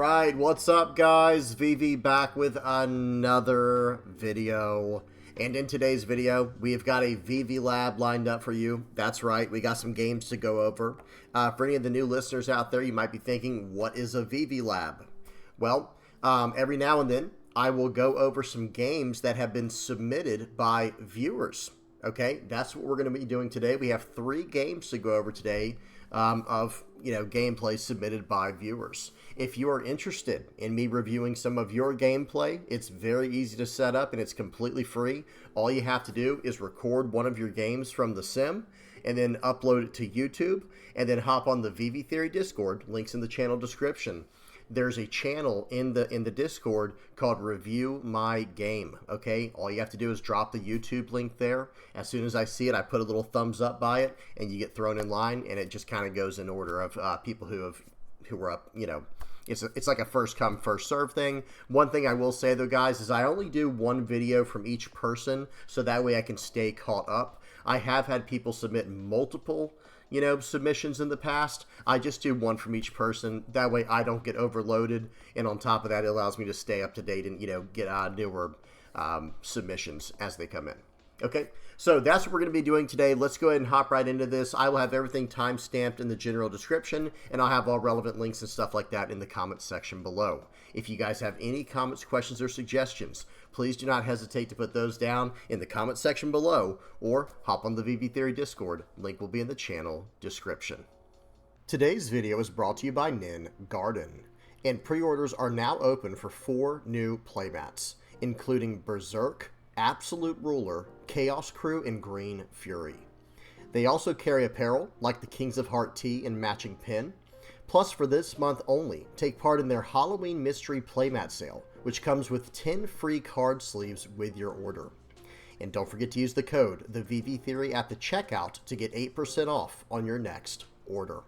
Alright, what's up guys? VV back with another video. And in today's video, we've got a VV Lab lined up for you. That's right, we got some games to go over. For any of the new listeners out there, you might be thinking, what is a VV Lab? Well, every now and then, I will go over some games that have been submitted by viewers. Okay, that's what we're going to be doing today. We have 3 games to go over today of gameplay submitted by viewers. If you are interested in me reviewing some of your gameplay, it's very easy to set up and it's completely free. All you have to do is record one of your games from the sim and then upload it to YouTube and then hop on the VV Theory Discord. Links in the channel description. There's a channel in the Discord called Review My Game. Okay, all you have to do is drop the YouTube link there. As soon as I see it, I put a little thumbs up by it, and you get thrown in line, and it just kind of goes in order of people who were up. It's like a first come first serve thing. One thing I will say though, guys, is I only do one video from each person, so that way I can stay caught up. I have had people submit multiple submissions in the past. I just do one from each person. That way I don't get overloaded. And on top of that, it allows me to stay up to date and, get newer submissions as they come in. Okay, so that's what we're going to be doing today. Let's go ahead and hop right into this. I will have everything time-stamped in the general description, and I'll have all relevant links and stuff like that in the comments section below. If you guys have any comments, questions, or suggestions, please do not hesitate to put those down in the comments section below, or hop on the VV Theory Discord. Link will be in the channel description. Today's video is brought to you by Nin Garden, and pre-orders are now open for 4 new playmats, including Berserk, Absolute Ruler, Chaos Crew, and Green Fury. They also carry apparel like the Kings of Heart tee and matching pin. Plus, for this month only, take part in their Halloween Mystery Playmat sale, which comes with 10 free card sleeves with your order. And don't forget to use the code TheVV at the checkout to get 8% off on your next order.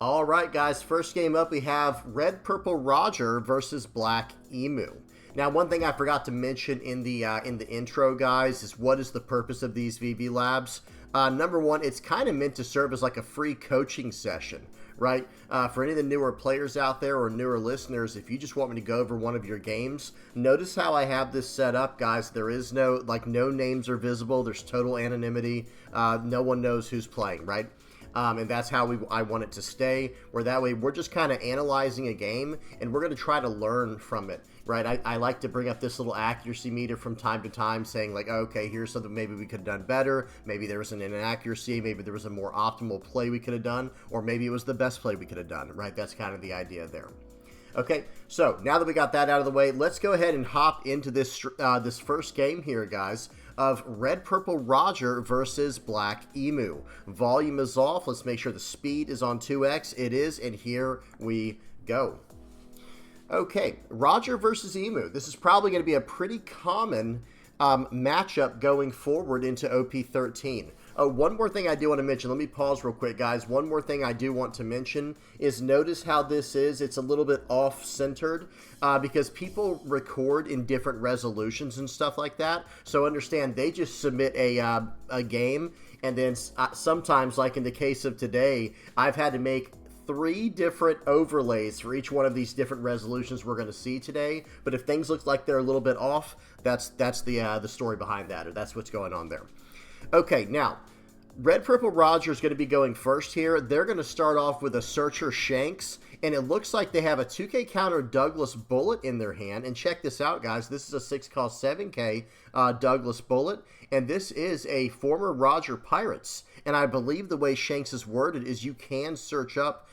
Alright guys, first game up we have Red Purple Roger versus Black Emu. Now one thing I forgot to mention in the intro, guys, is what is the purpose of these VV Labs? Number one, it's kind of meant to serve as like a free coaching session, right? For any of the newer players out there or newer listeners, if you just want me to go over one of your games, notice how I have this set up, guys. There is no names are visible. There's total anonymity. No one knows who's playing, right? And that's how I want it to stay, where that way we're just kind of analyzing a game and we're going to try to learn from it, right? I like to bring up this little accuracy meter from time to time saying like, oh, okay, here's something maybe we could have done better. Maybe there was an inaccuracy. Maybe there was a more optimal play we could have done, or maybe it was the best play we could have done, right? That's kind of the idea there. Okay, so now that we got that out of the way, let's go ahead and hop into this this first game here, guys, of Red Purple Roger versus Black Emu. Volume is off. Let's make sure the speed is on 2x. It is, and here we go. Okay, Roger versus Emu. This is probably going to be a pretty common matchup going forward into OP13. Oh, one more thing I do want to mention. Let me pause real quick, guys. One more thing I do want to mention is notice how this is. It's a little bit off-centered because people record in different resolutions and stuff like that. So understand, they just submit a game, and then sometimes, like in the case of today, I've had to make 3 different overlays for each one of these different resolutions we're going to see today. But if things look like they're a little bit off, that's the story behind that, or that's what's going on there. Okay, now, Red Purple Roger is going to be going first here. They're going to start off with a Searcher Shanks, and it looks like they have a 2K counter Douglas Bullet in their hand. And check this out, guys. This is a 6-cost 7K Douglas Bullet, and this is a former Roger Pirates. And I believe the way Shanks is worded is you can search up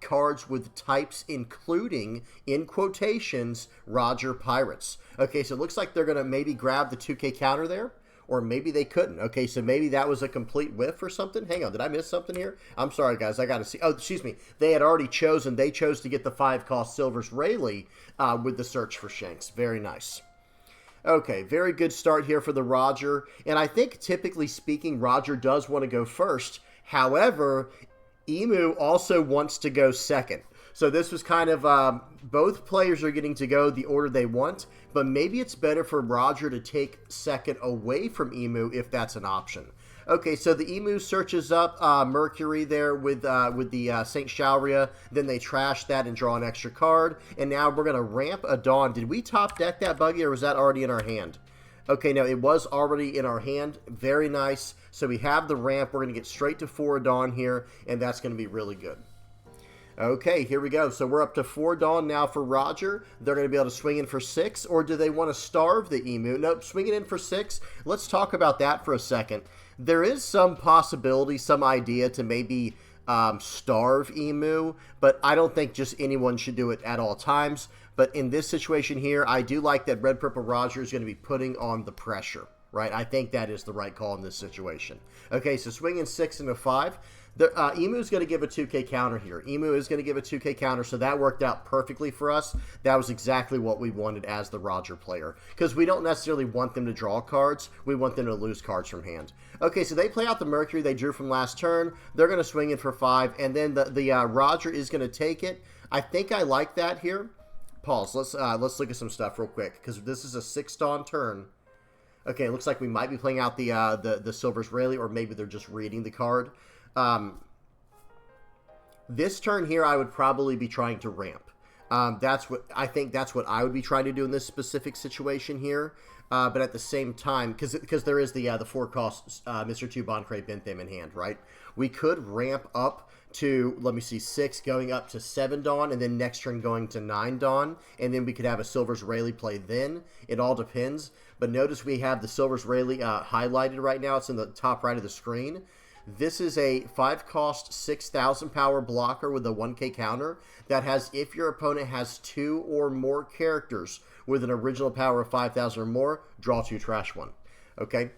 cards with types including, in quotations, Roger Pirates. Okay, so it looks like they're going to maybe grab the 2K counter there. Or maybe they couldn't. Okay, so maybe that was a complete whiff or something. Hang on, did I miss something here? I'm sorry, guys. I got to see. Oh, excuse me. They had already chosen. They chose to get the 5-cost Silvers Rayleigh with the search for Shanks. Very nice. Okay, very good start here for the Roger. And I think, typically speaking, Roger does want to go first. However, Emu also wants to go second. So this was kind of, both players are getting to go the order they want, but maybe it's better for Roger to take second away from Emu if that's an option. Okay, so the Emu searches up Mercury there with the St. Shauria. Then they trash that and draw an extra card. And now we're going to ramp a Dawn. Did we top deck that, Buggy, or was that already in our hand? Okay, no, it was already in our hand. Very nice. So we have the ramp. We're going to get straight to 4 Dawn here, and that's going to be really good. Okay, here we go. So we're up to 4 Dawn now for Roger. They're going to be able to swing in for 6, or do they want to starve the Emu? Nope, swing it in for 6. Let's talk about that for a second. There is some possibility, some idea to maybe starve Emu, but I don't think just anyone should do it at all times. But in this situation here, I do like that Red Purple Roger is going to be putting on the pressure, right? I think that is the right call in this situation. Okay, so swinging 6 into 5. Emu is going to give a 2K counter here. Emu is going to give a 2K counter, so that worked out perfectly for us. That was exactly what we wanted as the Roger player, because we don't necessarily want them to draw cards. We want them to lose cards from hand. Okay, so they play out the Mercury they drew from last turn. They're going to swing in for 5, and then the Roger is going to take it. I think I like that here. Pause. Let's look at some stuff real quick, because this is a 6 Dawn turn. Okay, it looks like we might be playing out the Silver's Rayleigh, or maybe they're just reading the card. This turn here, I would probably be trying to ramp. That's what I would be trying to do in this specific situation here. But at the same time, because there is the 4-cost Mr. 2 Boncray Bentham in hand, right? We could ramp up to, let me see, 6 going up to 7 Dawn, and then next turn going to 9 Dawn, and then we could have a Silver's Rayleigh play then. It all depends. But notice we have the Silver's Rayleigh highlighted right now. It's in the top right of the screen. This is a 5-cost, 6,000 power blocker with a 1K counter that has, if your opponent has 2 or more characters with an original power of 5,000 or more, draw 2, trash 1. Okay?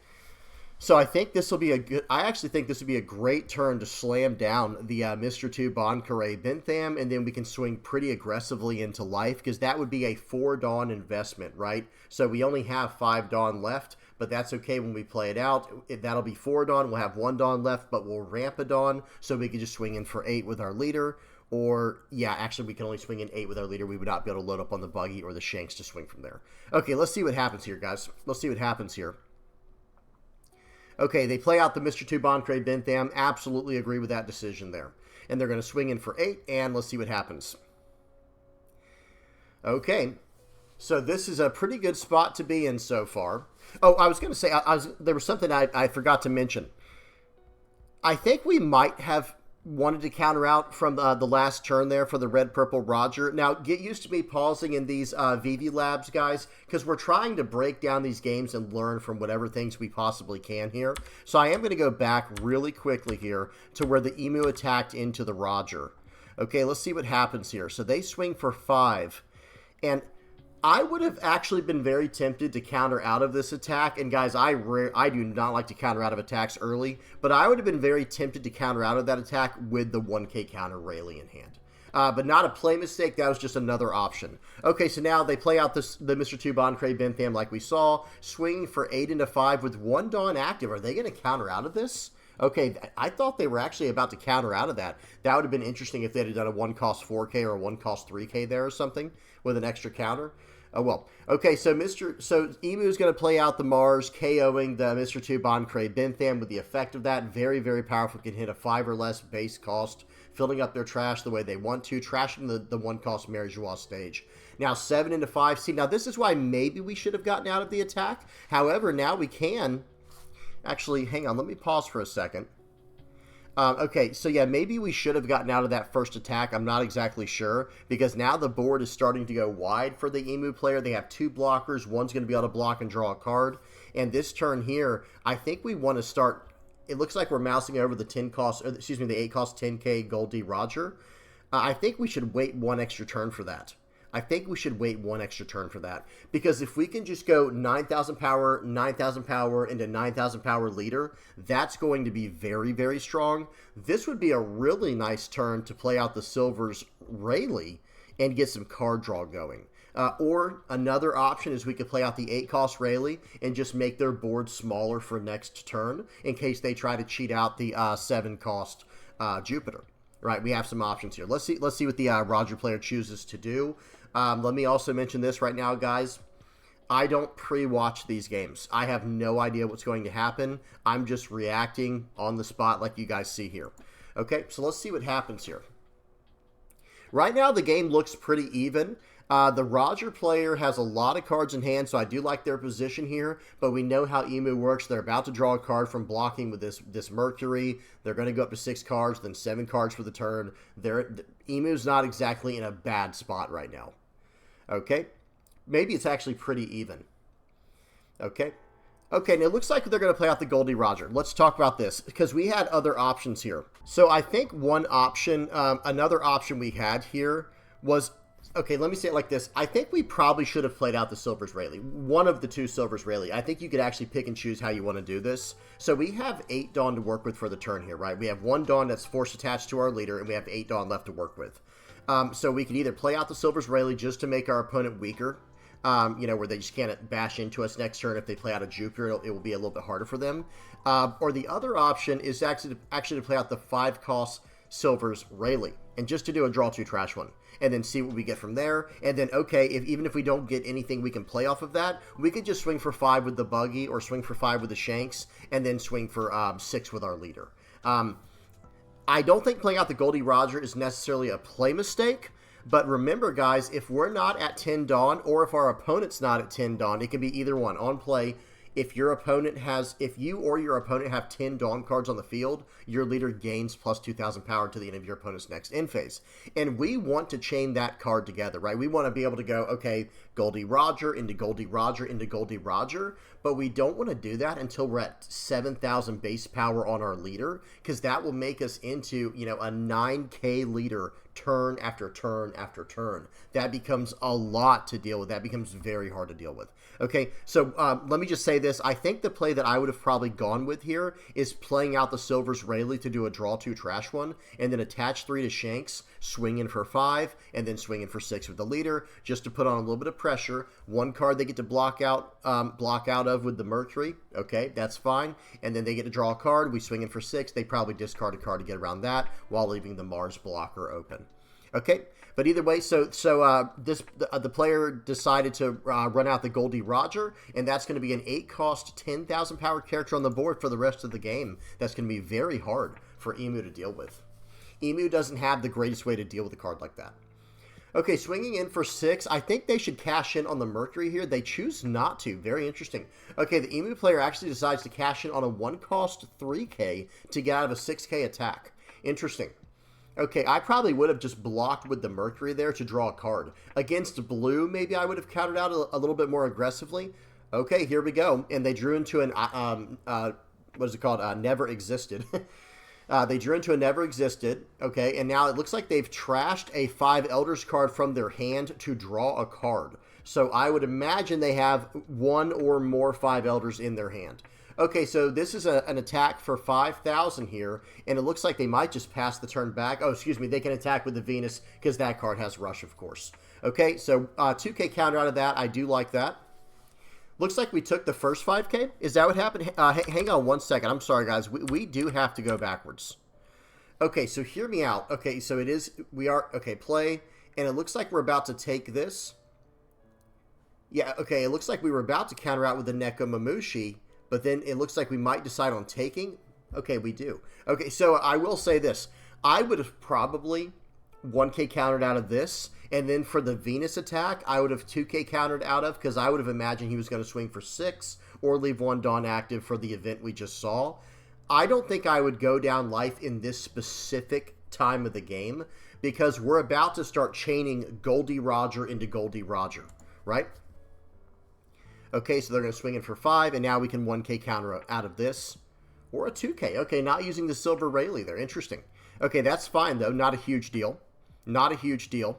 So I think this will be I actually think this would be a great turn to slam down the Mr. 2 Boncray Bentham, and then we can swing pretty aggressively into life, because that would be a 4 Dawn investment, right? So we only have 5 Dawn left, but that's okay when we play it out. That'll be 4 Dawn. We'll have 1 Dawn left, but we'll ramp a Dawn, so we can just swing in for 8 with our leader. Or, yeah, actually, we can only swing in 8 with our leader. We would not be able to load up on the Buggy or the Shanks to swing from there. Okay, let's see what happens here, guys. Let's see what happens here. Okay, they play out the Mr. 2 Boncray Bentham. Absolutely agree with that decision there. And they're going to swing in for 8, and let's see what happens. Okay, so this is a pretty good spot to be in so far. Oh, I was going to say, there was something I forgot to mention. I think we might have wanted to counter out from the last turn there for the Red Purple Roger. Now, get used to me pausing in these VV Labs, guys, because we're trying to break down these games and learn from whatever things we possibly can here. So I am going to go back really quickly here to where the Emu attacked into the Roger. Okay, let's see what happens here. So they swing for 5, and I would have actually been very tempted to counter out of this attack. And guys, I do not like to counter out of attacks early, but I would have been very tempted to counter out of that attack with the 1K counter Rayleigh in hand. But not a play mistake. That was just another option. Okay, so now they play out the Mr. 2 Boncray Bentham like we saw, swinging for 8 into 5 with 1 Dawn active. Are they going to counter out of this? Okay, I thought they were actually about to counter out of that. That would have been interesting if they had done a 1-cost 4K or a 1-cost 3K there or something with an extra counter. Oh, well. Okay, so Emu is going to play out the Mars, KOing the Mr. 2 Boncray Bentham with the effect of that. Very, very powerful. Can hit a 5 or less base cost, filling up their trash the way they want to, trashing the 1-cost Mary Joie stage. Now, 7 into 5. See, now this is why maybe we should have gotten out of the attack. However, now we can. Actually, hang on. Let me pause for a second. Okay, so yeah, maybe we should have gotten out of that first attack. I'm not exactly sure, because now the board is starting to go wide for the Emu player. They have 2 blockers. One's going to be able to block and draw a card. And this turn here, I think we want to start. It looks like we're mousing over the 10-cost, the 8-cost 10K Goldie Roger. I think we should wait 1 extra turn for that. Because if we can just go 9,000 power into 9,000 power leader, that's going to be very, very strong. This would be a really nice turn to play out the Silver's Rayleigh and get some card draw going. Or another option is we could play out the 8-cost Rayleigh and just make their board smaller for next turn in case they try to cheat out the 7-cost Jupiter. Right, we have some options here. Let's see what the Roger player chooses to do. Let me also mention this right now, guys. I don't pre-watch these games. I have no idea what's going to happen. I'm just reacting on the spot like you guys see here. Okay, so let's see what happens here. Right now, the game looks pretty even. The Roger player has a lot of cards in hand, so I do like their position here, but we know how Imu works. They're about to draw a card from blocking with this Mercury. They're going to go up to 6 cards, then 7 cards for the turn. Imu's not exactly in a bad spot right now. Okay? Maybe it's actually pretty even. Okay? Okay, and it looks like they're going to play out the Goldie Roger. Let's talk about this, because we had other options here. So I think one option, another option we had here was, okay, let me say it like this. I think we probably should have played out the Silvers Rayleigh. One of the 2 Silvers Rayleigh. I think you could actually pick and choose how you want to do this. So we have 8 Dawn to work with for the turn here, right? We have 1 Dawn that's force attached to our leader, and we have 8 Dawn left to work with. So we can either play out the Silvers Rayleigh just to make our opponent weaker, where they just can't bash into us next turn. If they play out a Jupiter, it will be a little bit harder for them. Or the other option is actually to play out the 5-cost Silvers Rayleigh, and just to do a draw 2 trash one, and then see what we get from there. And then, okay, even if we don't get anything we can play off of that, we could just swing for 5 with the Buggy, or swing for 5 with the Shanks, and then swing for 6 with our leader. I don't think playing out the Goldie Roger is necessarily a play mistake. But remember, guys, if we're not at 10 Dawn, or if our opponent's not at 10 Dawn, it can be either one. On play, if you or your opponent have 10 Dawn cards on the field, your leader gains plus 2,000 power to the end of your opponent's next end phase. And we want to chain that card together, right? We want to be able to go, okay, Goldie Roger into Goldie Roger into Goldie Roger, but we don't want to do that until we're at 7,000 base power on our leader, because that will make us into, a 9K leader turn after turn after turn. That becomes a lot to deal with. That becomes very hard to deal with. Okay, so let me just say this. I think the play that I would have probably gone with here is playing out the Silvers Rayleigh to do a draw 2 trash one, and then attach 3 to Shanks, swing in for 5, and then swing in for 6 with the leader, just to put on a little bit of pressure. 1 card they get to block out of with the Mercury. Okay, that's fine. And then they get to draw a card. We swing in for 6. They probably discard a card to get around that while leaving the Mars blocker open. Okay, but either way, the player decided to run out the Goldie Roger, and that's going to be an 8-cost, 10,000 power character on the board for the rest of the game. That's going to be very hard for Imu to deal with. Imu doesn't have the greatest way to deal with a card like that. Okay, swinging in for 6. I think they should cash in on the Mercury here. They choose not to. Very interesting. Okay, the Imu player actually decides to cash in on a 1-cost 3K to get out of a 6K attack. Interesting. Okay, I probably would have just blocked with the Mercury there to draw a card. Against blue, maybe I would have countered out a little bit more aggressively. Okay, here we go. And they drew into an, what is it called? Never existed. They drew into a never existed. Okay, and now it looks like they've trashed a 5 Elders card from their hand to draw a card. So I would imagine they have 1 or more 5 Elders in their hand. Okay, so this is an attack for 5,000 here, and it looks like they might just pass the turn back. Oh, excuse me, they can attack with the Venus, because that card has Rush, of course. Okay, so 2K counter out of that. I do like that. Looks like we took the first 5K. Is that what happened? Hang on one second. I'm sorry, guys. We do have to go backwards. Okay, so hear me out. Okay, so play, and it looks like we're about to take this. Yeah, okay, it looks like we were about to counter out with the Nekomamushi, but then it looks like we might decide on taking. Okay, we do. Okay, so I will say this. I would have probably 1K countered out of this, and then for the Venus attack, I would have 2K countered out of, because I would have imagined he was going to swing for 6 or leave 1 Dawn active for the event we just saw. I don't think I would go down life in this specific time of the game, because we're about to start chaining Goldie Roger into Goldie Roger, right? Okay, so they're going to swing in for 5, and now we can 1K counter out of this. Or a 2K. Okay, not using the Silver Rayleigh there. Interesting. Okay, that's fine, though. Not a huge deal. Not a huge deal.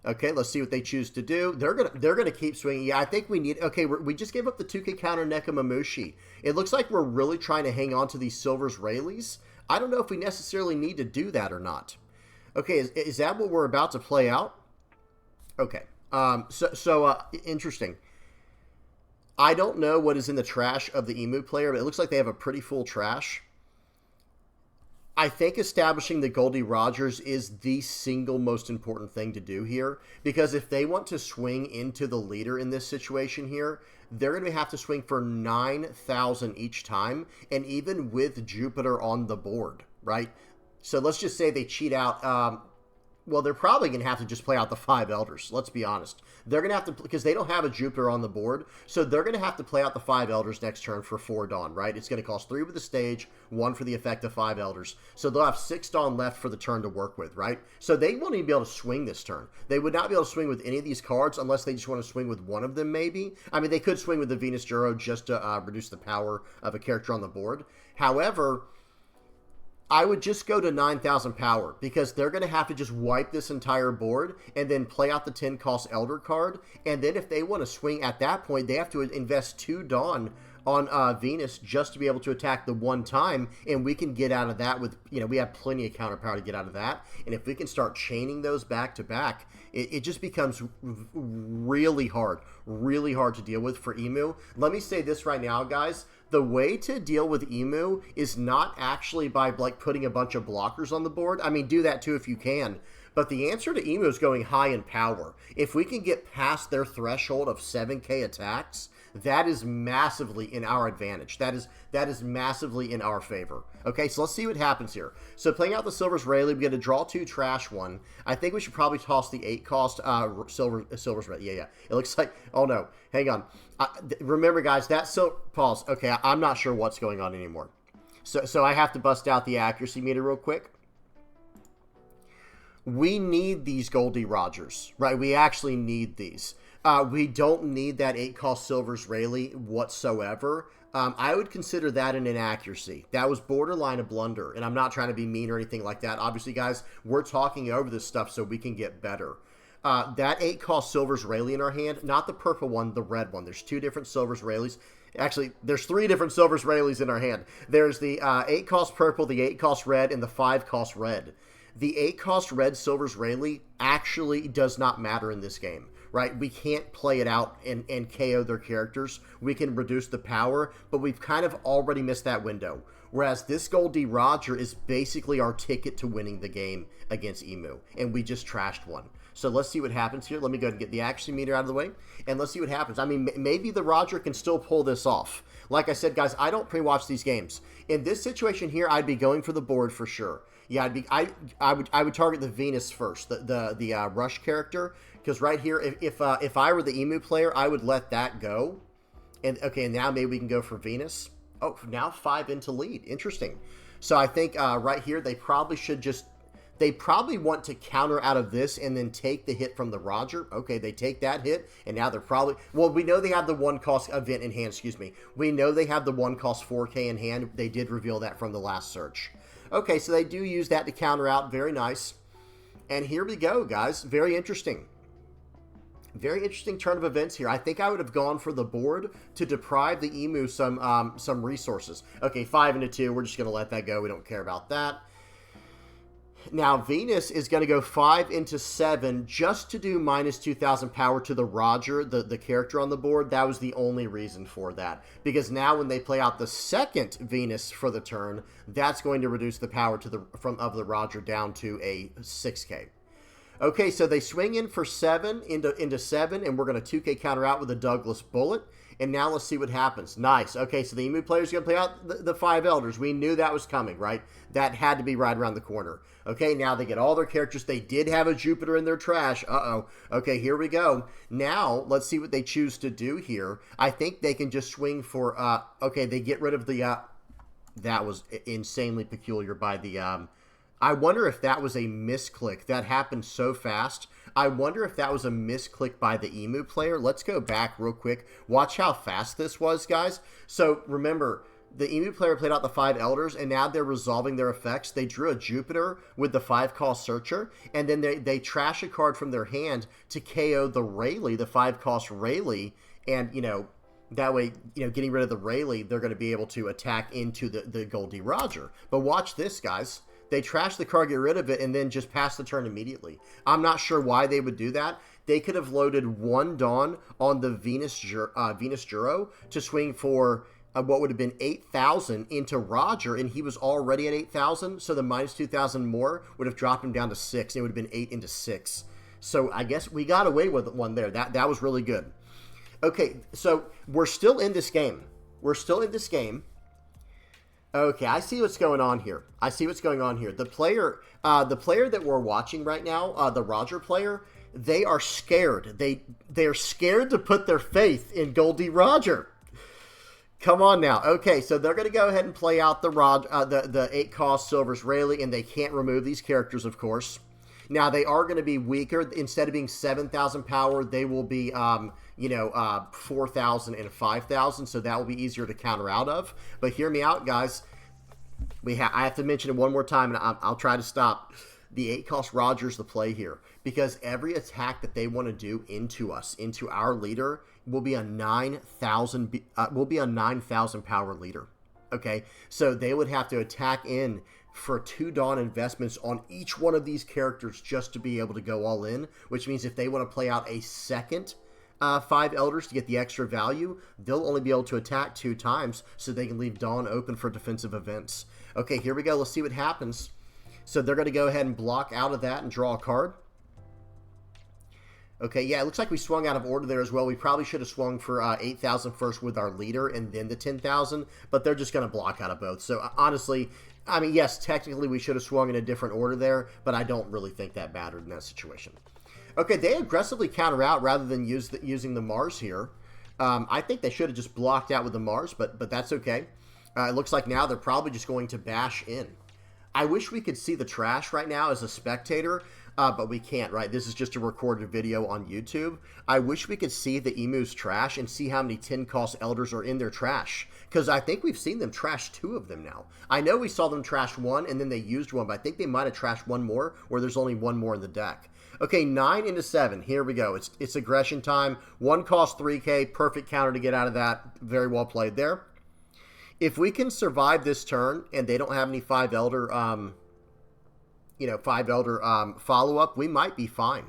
Okay, let's see what they choose to do. They're gonna keep swinging. Yeah, I think we need... Okay, we just gave up the 2K counter Nekomamushi. It looks like we're really trying to hang on to these Silvers Rayleighs. I don't know if we necessarily need to do that or not. Okay, is that what we're about to play out? Okay. Interesting. I don't know what is in the trash of the Imu player, but it looks like they have a pretty full trash. I think establishing the Goldie Rogers is the single most important thing to do here, because if they want to swing into the leader in this situation here, they're going to have to swing for 9,000 each time, and even with Jupiter on the board, right? So let's just say they cheat out. Well, they're probably going to have to just play out the 5 Elders. Let's be honest. They're going to have to, because they don't have a Jupiter on the board, so they're going to have to play out the 5 Elders next turn for 4 Dawn, right? It's going to cost 3 with the stage, 1 for the effect of 5 Elders. So they'll have 6 Dawn left for the turn to work with, right? So they won't even be able to swing this turn. They would not be able to swing with any of these cards unless they just want to swing with one of them, maybe. I mean, they could swing with the Venus Juro just to reduce the power of a character on the board. However, I would just go to 9,000 power, because they're going to have to just wipe this entire board and then play out the 10 cost Elder card. And then if they want to swing at that point, they have to invest 2 Dawn on Venus just to be able to attack the one time. And we can get out of that with, we have plenty of counter power to get out of that. And if we can start chaining those back to back, it just becomes really hard to deal with for Imu. Let me say this right now, guys. The way to deal with Imu is not actually by putting a bunch of blockers on the board. I mean, do that too if you can. But the answer to Imu is going high in power. If we can get past their threshold of 7k attacks, that is massively in our advantage. That is massively in our favor. Okay, so let's see what happens here. So playing out the Silver's Rayleigh, we get to draw 2, trash 1. I think we should probably toss the 8 cost Silver's Rayleigh. Yeah. It looks like, oh no, hang on. Remember, guys, pause. Okay, I'm not sure what's going on anymore. So I have to bust out the accuracy meter real quick. We need these Goldie Rogers, right? We actually need these. We don't need that 8 cost Silver's Rayleigh whatsoever. I would consider that an inaccuracy. That was borderline a blunder, and I'm not trying to be mean or anything like that. Obviously, guys, we're talking over this stuff so we can get better. That 8 cost Silver's Rayleigh in our hand, not the purple one, the red one. There's 2 different Silver's Rayleighs. Actually, there's 3 different Silver's Rayleighs in our hand. There's the 8 cost purple, the 8 cost red, and the 5 cost red. The 8 cost red Silver's Rayleigh actually does not matter in this game, right? We can't play it out and KO their characters. We can reduce the power, but we've kind of already missed that window. Whereas this Goldie Roger is basically our ticket to winning the game against Imu, and we just trashed one. So let's see what happens here. Let me go ahead and get the accuracy meter out of the way, and let's see what happens. I mean, maybe the Roger can still pull this off. Like I said, guys, I don't pre-watch these games. In this situation here, I'd be going for the board for sure. Yeah, I would target the Venus first, the Rush character, because right here, if I were the Imu player, I would let that go. And okay, now maybe we can go for Venus. Oh, now 5 into lead. Interesting. So I think right here they probably should just. They probably want to counter out of this and then take the hit from the Roger. Okay, they take that hit, and now they're probably... Well, we know they have the 1 cost event in hand, excuse me. We know they have the 1 cost 4K in hand. They did reveal that from the last search. Okay, so they do use that to counter out. Very nice. And here we go, guys. Very interesting. Very interesting turn of events here. I think I would have gone for the board to deprive the Imu some resources. Okay, 5 into 2. We're just going to let that go. We don't care about that. Now, Venus is going to go 5 into 7 just to do minus 2,000 power to the Roger, the character on the board. That was the only reason for that. Because now when they play out the second Venus for the turn, that's going to reduce the power to the Roger down to a 6K. Okay, so they swing in for 7 into 7, and we're going to 2K counter out with a Douglas Bullet. And now let's see what happens. Nice. Okay, so the Imu player's going to play out the 5 Elders. We knew that was coming, right? That had to be right around the corner. Okay, now they get all their characters. They did have a Jupiter in their trash. Uh-oh. Okay, here we go. Now, let's see what they choose to do here. I think they can just swing for... okay, they get rid of the... that was insanely peculiar by the... I wonder if that was a misclick. That happened so fast. I wonder if that was a misclick by the Imu player. Let's go back real quick. Watch how fast this was, guys. So remember, the Imu player played out the 5 Elders, and now they're resolving their effects. They drew a Jupiter with the 5 cost Searcher, and then they trash a card from their hand to KO the Rayleigh, the 5 cost Rayleigh, and, that way, getting rid of the Rayleigh, they're going to be able to attack into the Goldie Roger. But watch this, guys. They trash the card, get rid of it, and then just pass the turn immediately. I'm not sure why they would do that. They could have loaded 1 Dawn on the Venus Juro to swing for what would have been 8,000 into Roger, and he was already at 8,000, so the minus 2,000 more would have dropped him down to 6, and it would have been 8 into 6. So I guess we got away with one there. That was really good. Okay, so we're still in this game. We're still in this game. Okay, I see what's going on here. I see what's going on here. The player that we're watching right now, the Roger player, they are scared. They're scared to put their faith in Goldie Roger. Come on now. Okay, so they're going to go ahead and play out the 8-cost Silver's Rayleigh, and they can't remove these characters, of course. Now, they are going to be weaker. Instead of being 7,000 power, they will be, 4,000 and 5,000, so that will be easier to counter out of. But hear me out, guys. I have to mention it one more time, and I'll try to stop. The 8-cost Roger's the play here, because every attack that they want to do into us, into our leader, will be a 9,000 power leader. Okay, so they would have to attack in for 2 Dawn investments on each one of these characters just to be able to go all in, which means if they want to play out a second 5 Elders to get the extra value, they'll only be able to attack 2 times, so they can leave Dawn open for defensive events. Okay, here we go. Let's see what happens. So they're going to go ahead and block out of that and draw a card. Okay, yeah, it looks like we swung out of order there as well. We probably should have swung for 8,000 first with our leader and then the 10,000, but they're just going to block out of both. So honestly, I mean, yes, technically we should have swung in a different order there, but I don't really think that mattered in that situation. Okay, they aggressively counter out rather than using the Mars here. I think they should have just blocked out with the Mars, but that's okay. It looks like now they're probably just going to bash in. I wish we could see the trash right now as a spectator, but we can't, right? This is just a recorded video on YouTube. I wish we could see the Emu's trash and see how many 10-cost Elders are in their trash, because I think we've seen them trash 2 of them now. I know we saw them trash 1, and then they used 1, but I think they might have trashed 1 more, or there's only 1 more in the deck. Okay, 9 into 7. Here we go. It's aggression time. 1 cost 3K. Perfect counter to get out of that. Very well played there. If we can survive this turn and they don't have any 5 Elder, follow-up, we might be fine.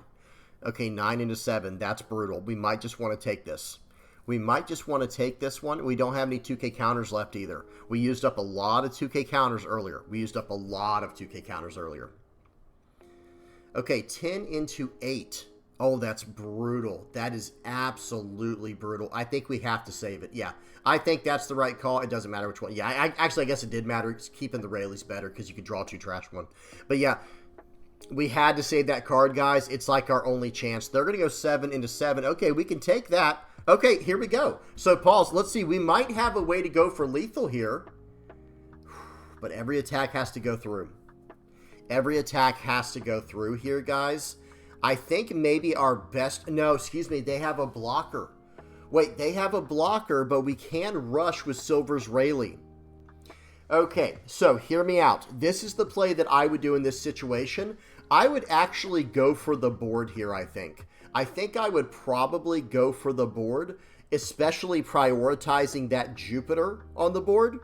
Okay, 9 into 7. That's brutal. We might just want to take this. We might just want to take this one. We don't have any 2K counters left either. We used up a lot of 2K counters earlier. Okay, 10 into 8. Oh, that's brutal. That is absolutely brutal. I think we have to save it. Yeah, I think that's the right call. It doesn't matter which one. Yeah, I guess it did matter. It's keeping the Rayleigh's better because you could draw 2 trash 1. But yeah, we had to save that card, guys. It's like our only chance. They're going to go 7 into 7. Okay, we can take that. Okay, here we go. So, pause. Let's see. We might have a way to go for lethal here. But every attack has to go through. Every attack has to go through here, guys. I think maybe our best... No, excuse me. They have a blocker. Wait, they have a blocker, but we can rush with Silver's Rayleigh. Okay, so hear me out. This is the play that I would do in this situation. I would actually go for the board here, I think. I think I would probably go for the board, especially prioritizing that Jupiter on the board.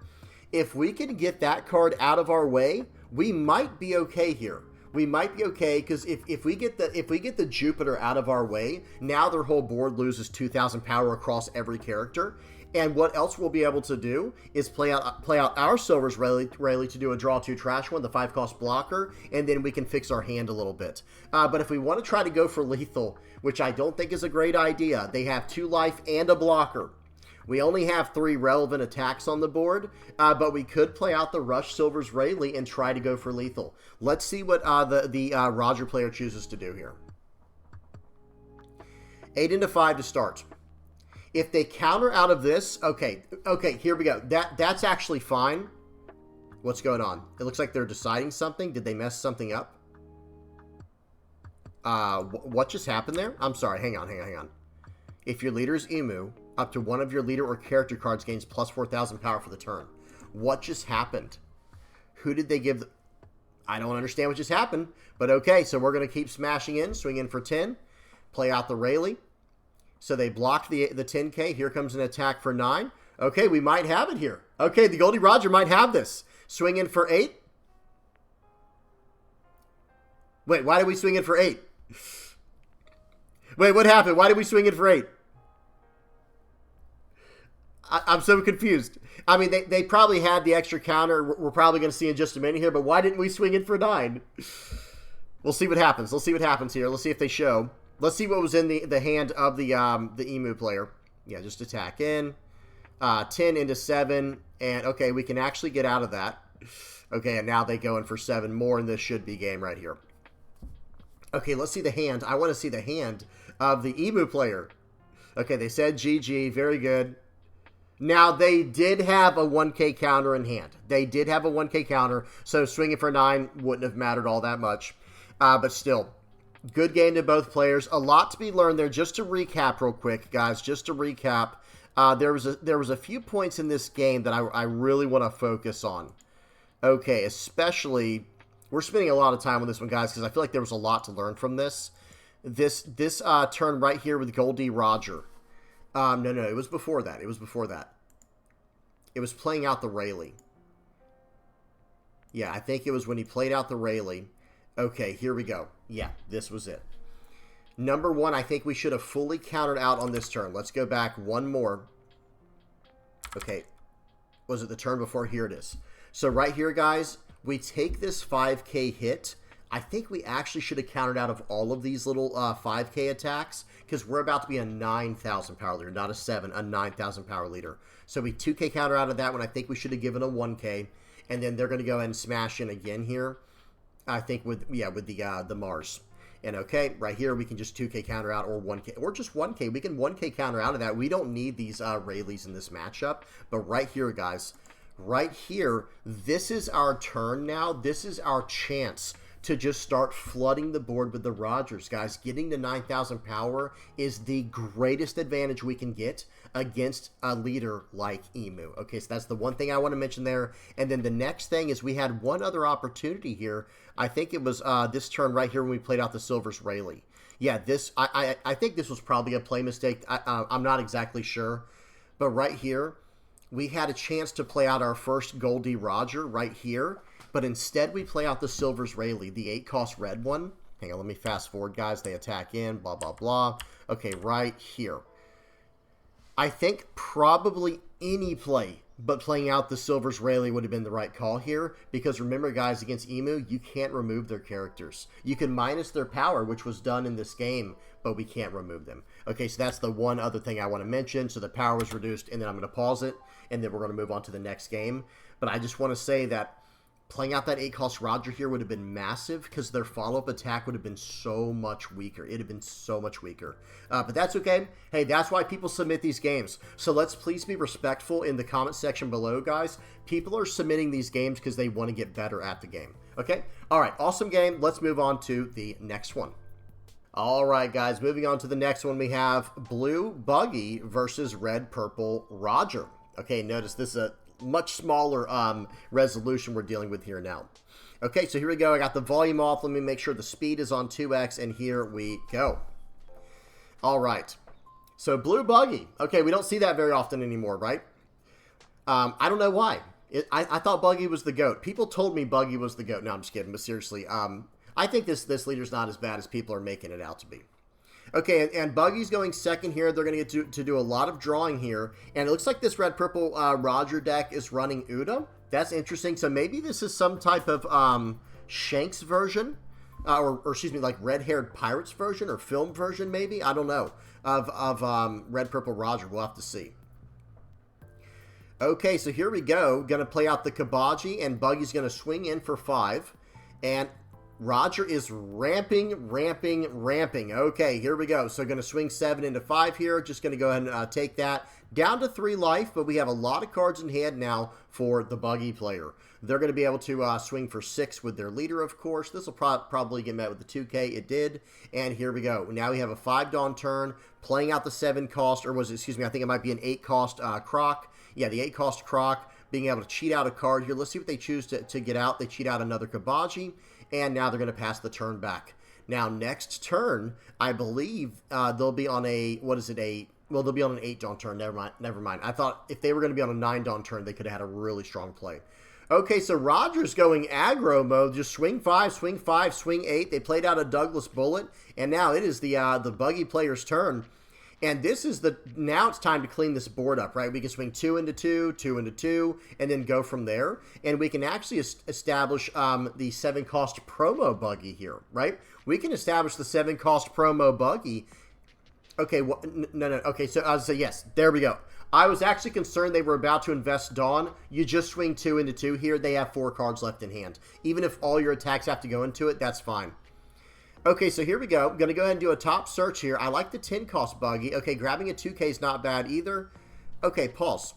If we can get that card out of our way, we might be okay here. We might be okay because if we get the Jupiter out of our way, now their whole board loses 2,000 power across every character. And what else we'll be able to do is play out our Silver's Rayleigh to do a draw 2 trash 1, the 5-cost blocker, and then we can fix our hand a little bit. But if we want to try to go for lethal, which I don't think is a great idea, they have 2 life and a blocker. We only have 3 relevant attacks on the board, but we could play out the Rush Silver's Rayleigh and try to go for lethal. Let's see what the Roger player chooses to do here. 8 into 5 to start. If they counter out of this, okay, here we go. That's actually fine. What's going on? It looks like they're deciding something. Did they mess something up? What just happened there? I'm sorry. Hang on. If your leader is Imu, up to one of your leader or character cards gains plus 4,000 power for the turn. What just happened? Who did they give? I don't understand what just happened, but okay, so we're going to keep smashing in, swing in for 10, play out the Rayleigh. So they blocked the 10K. Here comes an attack for 9. Okay, we might have it here. Okay, the Goldie Roger might have this. Swing in for 8. Wait, why did we swing in for 8? Wait, what happened? Why did we swing in for 8? I'm so confused. I mean, they probably had the extra counter. We're probably going to see in just a minute here, but why didn't we swing in for 9? We'll see what happens. Let's see what happens here. Let's see if they show. Let's see what was in the hand of the Imu player. Yeah, just attack in. 10 into 7. And, okay, we can actually get out of that. Okay, and now they go in for 7 more, and this should be game right here. Okay, let's see the hand. I want to see the hand of the Imu player. Okay, they said GG. Very good. Now, they did have a 1K counter in hand. They did have a 1K counter, so swinging for 9 wouldn't have mattered all that much. But still, good game to both players. A lot to be learned there. Just to recap real quick, guys, just to recap, there was a few points in this game that I really want to focus on. Okay, especially, we're spending a lot of time on this one, guys, because I feel like there was a lot to learn from this. This turn right here with Goldie Roger. No, it was before that. It was before that. It was playing out the Rayleigh. Yeah, I think it was when he played out the Rayleigh. Okay, here we go. Yeah, this was it. Number 1, I think we should have fully countered out on this turn. Let's go back one more. Okay, was it the turn before? Here it is. So right here, guys, we take this 5K hit. I think we actually should have countered out of all of these little 5K attacks because we're about to be a 9,000 power leader, not a 7, a 9,000 power leader. So we 2K counter out of that one. I think we should have given a 1K, and then they're going to go ahead and smash in again here. I think with the Mars. And okay, right here we can just 2K counter out or 1K or just 1K. We can 1K counter out of that. We don't need these Rayleighs in this matchup. But right here, guys, right here, this is our turn now. This is our chance to just start flooding the board with the Rogers, guys. Getting to 9,000 power is the greatest advantage we can get against a leader like Imu. Okay, so that's the one thing I want to mention there. And then the next thing is we had one other opportunity here. I think it was this turn right here when we played out the Silver's Rayleigh. Yeah, this I think this was probably a play mistake. I'm not exactly sure. But right here, we had a chance to play out our first Goldie Roger right here. But instead, we play out the Silver's Rayleigh, the 8-cost red one. Hang on, let me fast forward, guys. They attack in, blah, blah, blah. Okay, right here. I think probably any play but playing out the Silver's Rayleigh would have been the right call here. Because remember, guys, against Imu, you can't remove their characters. You can minus their power, which was done in this game, but we can't remove them. Okay, so that's the one other thing I want to mention. So the power was reduced, and then I'm going to pause it, and then we're going to move on to the next game. But I just want to say that playing out that 8-cost Roger here would have been massive because their follow-up attack would have been so much weaker. It would have been so much weaker. But that's okay. Hey, that's why people submit these games. So let's please be respectful in the comment section below, guys. People are submitting these games because they want to get better at the game. Okay? All right, awesome game. Let's move on to the next one. All right, guys, moving on to the next one, we have Blue Buggy versus Red Purple Roger. Okay, notice this is a much smaller resolution we're dealing with here now. Okay, so here we go. I got the volume off. Let me make sure the speed is on 2x, and here we go. All right. So Blue Buggy. Okay, we don't see that very often anymore, right? I don't know why. I thought Buggy was the GOAT. People told me Buggy was the GOAT. No, I'm just kidding, but seriously, I think this leader's not as bad as people are making it out to be. Okay, and Buggy's going second here. They're going to get to do a lot of drawing here. And it looks like this red-purple Roger deck is running Uda. That's interesting. So maybe this is some type of Shanks version. Or excuse me, like red-haired Pirates version or film version maybe. I don't know. Of red-purple Roger. We'll have to see. Okay, so here we go. Going to play out the Kabaji. And Buggy's going to swing in for 5. And Roger is ramping. Okay, here we go. So going to swing 7 into 5 here. Just going to go ahead and take that down to 3 life, but we have a lot of cards in hand now for the Buggy player. They're going to be able to swing for 6 with their leader, of course. This will probably get met with the 2K. It did. And here we go. Now we have a 5 Dawn turn, playing out the 7 cost, or was it, excuse me, I think it might be an 8 cost Croc. Yeah, the 8 cost Croc, being able to cheat out a card here. Let's see what they choose to get out. They cheat out another Kabaji. And now they're going to pass the turn back. Now, next turn, I believe they'll be on a, well, they'll be on an 8 Dawn turn. Never mind. I thought if they were going to be on a 9 Dawn turn, they could have had a really strong play. Okay, so Roger's going aggro mode. Just swing 5, swing 5, swing 8. They played out a Douglas Bullet. And now it is the Buggy player's turn. And this is now it's time to clean this board up, right? We can swing 2 into 2, 2 into 2, and then go from there. And we can actually establish the 7-cost promo Buggy here, right? We can establish the 7-cost promo Buggy. Okay, no. Okay, so I was say yes. There we go. I was actually concerned they were about to invest Dawn. You just swing 2 into 2 here. They have 4 cards left in hand. Even if all your attacks have to go into it, that's fine. Okay, so here we go. I'm going to go ahead and do a top search here. I like the 10-cost Buggy. Okay, grabbing a 2K is not bad either. Okay, pause.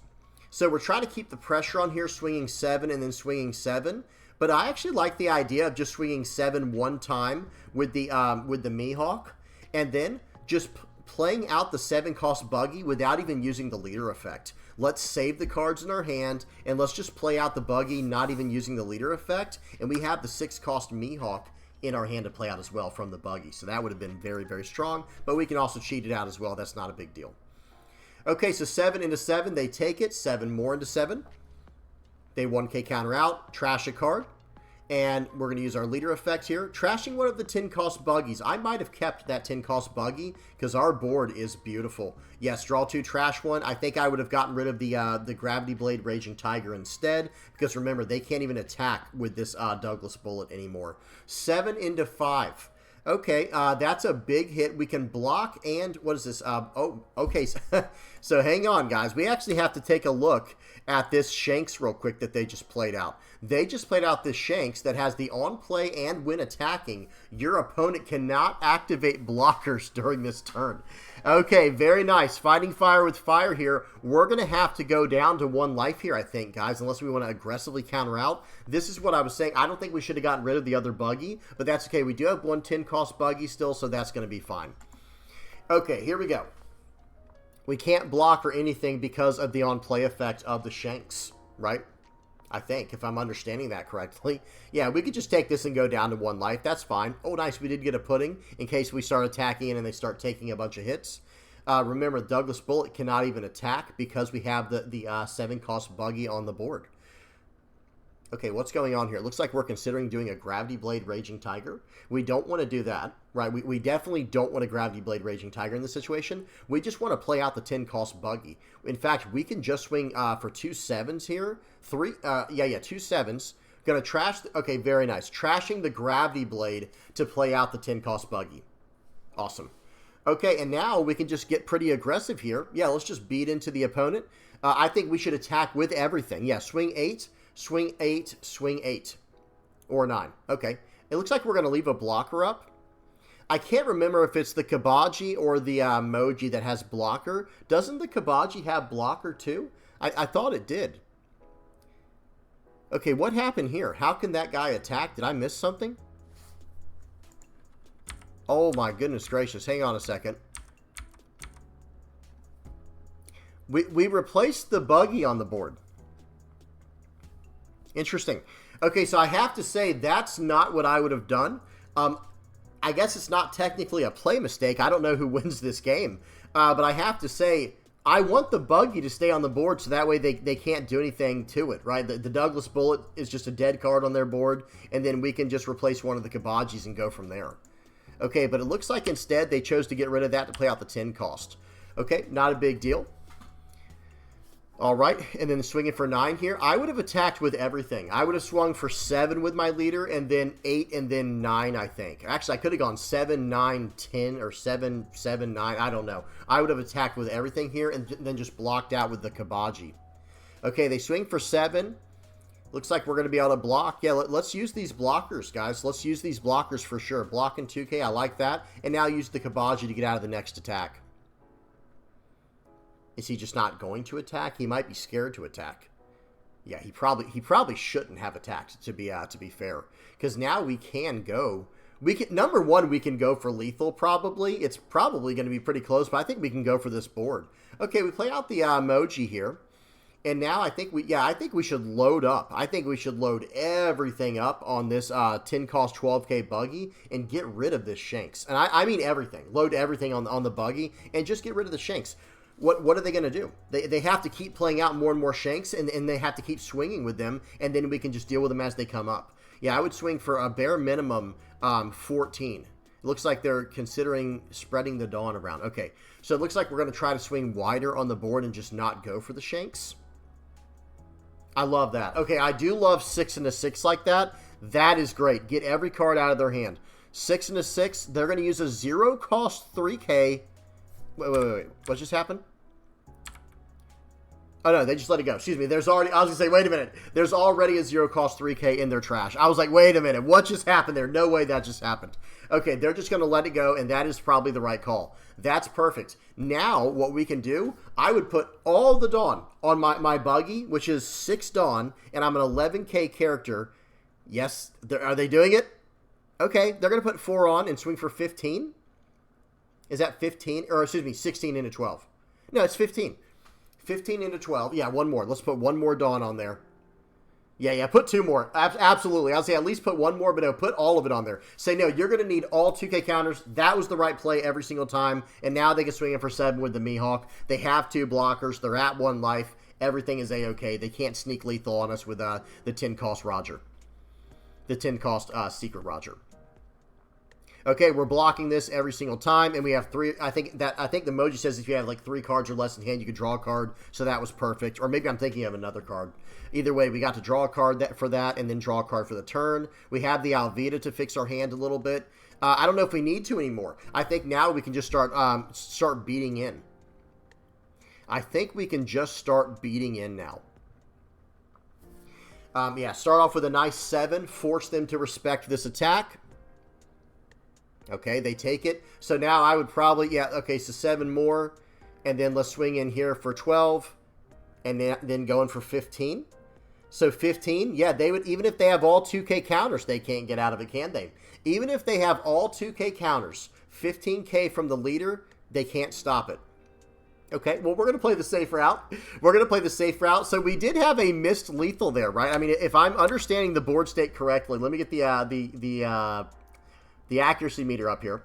So we're trying to keep the pressure on here, swinging 7 and then swinging 7. But I actually like the idea of just swinging 7 one time with the Mihawk. And then just playing out the 7-cost Buggy without even using the leader effect. Let's save the cards in our hand, and let's just play out the Buggy, not even using the leader effect. And we have the 6-cost Mihawk in our hand to play out as well from the Buggy. So that would have been very, very strong, but we can also cheat it out as well. That's not a big deal. Okay, so 7 into 7, they take it. 7 more into 7. They 1K counter out, trash a card, and we're going to use our leader effect here. Trashing one of the 10-cost Buggies. I might have kept that 10-cost Buggy because our board is beautiful. Yes, draw 2, trash 1. I think I would have gotten rid of the Gravity Blade Raging Tiger instead because remember, they can't even attack with this Douglas Bullet anymore. 7 into 5. Okay, that's a big hit. We can block and, what is this? Oh, okay. So hang on, guys. We actually have to take a look at this Shanks real quick that they just played out. They just played out this Shanks that has the on play and when attacking, your opponent cannot activate blockers during this turn. Okay, very nice. Fighting fire with fire here. We're going to have to go down to 1 life here, I think, guys, unless we want to aggressively counter out. This is what I was saying. I don't think we should have gotten rid of the other Buggy, but that's okay. We do have 1 10-cost Buggy still, so that's going to be fine. Okay, here we go. We can't block or anything because of the on-play effect of the Shanks, right? I think, if I'm understanding that correctly. Yeah, we could just take this and go down to 1 life. That's fine. Oh, nice. We did get a pudding in case we start attacking and they start taking a bunch of hits. Remember, Douglas Bullet cannot even attack because we have the 7-cost Buggy on the board. Okay, what's going on here? It looks like we're considering doing a Gravity Blade Raging Tiger. We don't want to do that, right? We definitely don't want a Gravity Blade Raging Tiger in this situation. We just want to play out the 10-cost Buggy. In fact, we can just swing for 2 7s here. 2 7s. Gonna trash, okay, very nice. Trashing the Gravity Blade to play out the 10-cost Buggy. Awesome. Okay, and now we can just get pretty aggressive here. Yeah, let's just beat into the opponent. I think we should attack with everything. Yeah, swing 8. Swing 8, swing 8. Or 9. Okay. It looks like we're going to leave a blocker up. I can't remember if it's the Kabaji or the Moji that has blocker. Doesn't the Kabaji have blocker too? I thought it did. Okay, what happened here? How can that guy attack? Did I miss something? Oh my goodness gracious. Hang on a second. We replaced the Buggy on the board. Interesting. Okay, so I have to say that's not what I would have done. I guess it's not technically a play mistake. I don't know who wins this game. But I have to say, I want the Buggy to stay on the board so that way they can't do anything to it, right? The Douglas Bullet is just a dead card on their board, and then we can just replace one of the Kabajis and go from there. Okay, but it looks like instead they chose to get rid of that to play out the 10 cost. Okay, not a big deal. All right, and then swinging for 9 here. I would have attacked with everything. I would have swung for 7 with my leader, and then 8, and then 9, I think. Actually, I could have gone 7, 9, 10, or 7, 7, 9. I don't know. I would have attacked with everything here, and then just blocked out with the Kabaji. Okay, they swing for 7. Looks like we're going to be able to block. Yeah, let's use these blockers, guys. Let's use these blockers for sure. Blocking 2K, I like that. And now use the Kabaji to get out of the next attack. Is he just not going to attack? He might be scared to attack. Yeah, he probably shouldn't have attacked, to be fair. Because now we can go. Number one, we can go for lethal probably. It's probably going to be pretty close, but I think we can go for this board. Okay, we play out the emoji here. And now I think we should load up. I think we should load everything up on this 10 cost 12K Buggy and get rid of this Shanks. And I mean everything. Load everything on the Buggy and just get rid of the Shanks. What are they going to do? They have to keep playing out more and more Shanks, and they have to keep swinging with them, and then we can just deal with them as they come up. Yeah, I would swing for a bare minimum 14. It looks like they're considering spreading the Dawn around. Okay, so it looks like we're going to try to swing wider on the board and just not go for the Shanks. I love that. Okay, I do love 6 and a 6 like that. That is great. Get every card out of their hand. 6 and a 6. They're going to use a 0-cost 3K. Wait. What just happened? Oh, no, they just let it go. Excuse me. There's already, I was going to say, wait a minute. There's already a 0-cost 3K in their trash. I was like, wait a minute. What just happened there? No way that just happened. Okay, they're just going to let it go, and that is probably the right call. That's perfect. Now, what we can do, I would put all the Dawn on my Buggy, which is 6 Dawn, and I'm an 11K character. Yes, are they doing it? Okay, they're going to put 4 on and swing for 15. Is that 15? Or, excuse me, 16 into 12. No, it's 15. 15 into 12. Yeah, one more. Let's put one more Dawn on there. Yeah, put 2 more. Absolutely. I'll say at least put 1 more, but no, put all of it on there. Say, no, you're going to need all 2K counters. That was the right play every single time, and now they can swing in for 7 with the Mihawk. They have 2 blockers. They're at 1 life. Everything is A-okay. They can't sneak lethal on us with the 10-cost Roger. The 10-cost Secret Roger. Okay, we're blocking this every single time, and we have 3. I think the emoji says if you have like 3 cards or less in hand, you could draw a card. So that was perfect. Or maybe I'm thinking of another card. Either way, we got to draw a card for that, and then draw a card for the turn. We have the Alvida to fix our hand a little bit. I don't know if we need to anymore. I think now we can just start beating in. I think we can just start beating in now. Yeah, start off with a nice 7. Force them to respect this attack. Okay, they take it. So now I would probably, yeah, okay, so 7 more. And then let's swing in here for 12. And then going for 15. So 15, yeah, they would, even if they have all 2K counters, they can't get out of it, can they? Even if they have all 2K counters, 15K from the leader, they can't stop it. Okay, well, we're going to play the safe route. We're going to play the safe route. So we did have a missed lethal there, right? I mean, if I'm understanding the board state correctly, let me get the accuracy meter up here.